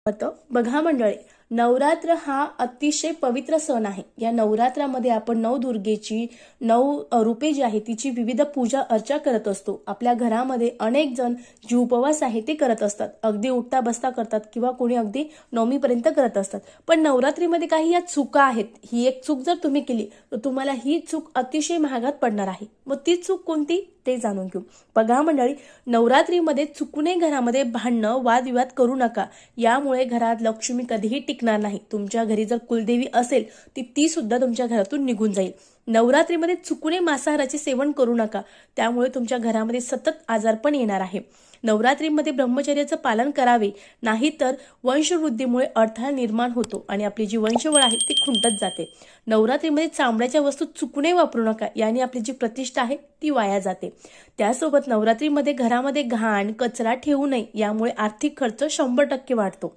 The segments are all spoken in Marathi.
बघा मंडळी, नवरात्र हा अतिशय पवित्र सण आहे। या नवरात्रामध्ये आपण नवदुर्गेची 9 रूपे जी आहे तिची विविध पूजा अर्चा करत असतो। आपल्या घरामध्ये अनेक जण जी उपवास आहे ते करत असतात, अगदी उठता बसता करतात किंवा कोणी अगदी नवमीपर्यंत करत असतात। पण नवरात्रीमध्ये काही या चुका आहेत। ही एक चूक जर तुम्ही केली तर तुम्हाला ही चूक अतिशय महागात पडणार आहे। मग ती चूक कोणती ते जाणून घेऊ। बघा मंडळी, नवरात्रीमध्ये चुकूनही घरामध्ये भांडणं वादविवाद करू नका। यामुळे घरात लक्ष्मी कधीही टिकणार नाही। तुमच्या घरी जर कुलदेवी असेल ती सुद्धा तुमच्या घरातून निघून जाईल। नवरात्रीमध्ये चुकूनही मांसाहाराचे सेवन करू नका, त्यामुळे तुमच्या घरामध्ये सतत आजारपण येणार आहे। नवरात्रीमध्ये ब्रह्मचर्याचं पालन करावे, नाहीतर वंशवृद्धीमुळे अडथळा निर्माण होतो आणि आपली जी वंशवळ आहे ती खुंटत जाते। नवरात्रीमध्ये चामड्याच्या वस्तू चुकूनही वापरू नका, याने आपली जी प्रतिष्ठा आहे ती वाया जाते। त्यासोबत नवरात्रीमध्ये घरामध्ये घाण कचरा ठेवू नये, यामुळे आर्थिक खर्च 100% वाढतो।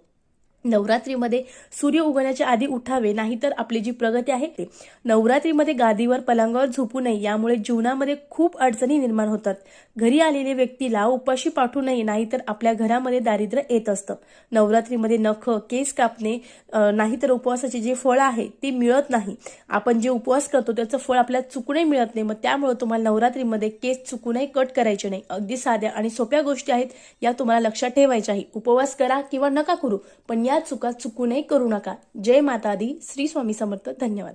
नवरात्रीमध्ये सूर्य उगवण्याच्या आधी उठावे, नाहीतर आपली जी प्रगती आहे ते। नवरात्रीमध्ये गादीवर पलंगावर झोपू नये, यामुळे जीवनामध्ये खूप अडचणी निर्माण होतात। घरी आलेल्या व्यक्तीला उपाशी पाठवू नये, नाहीतर आपल्या घरामध्ये दारिद्र्य येत असतं। नवरात्रीमध्ये नख केस कापणे, नाहीतर उपवासाचे जे फळ आहे ते मिळत नाही। आपण जे उपवास करतो त्याचं फळ आपल्याला चुकूनही मिळत नाही। मग त्यामुळे तुम्हाला नवरात्रीमध्ये केस चुकूनही कट करायचे नाही। अगदी साध्या आणि सोप्या गोष्टी आहेत, या तुम्हाला लक्षात ठेवायच्या आहे। उपवास करा किंवा नका करू, पण या चुका चुकूनही करू नका। जय माता दी, श्री स्वामी समर्थ। धन्यवाद।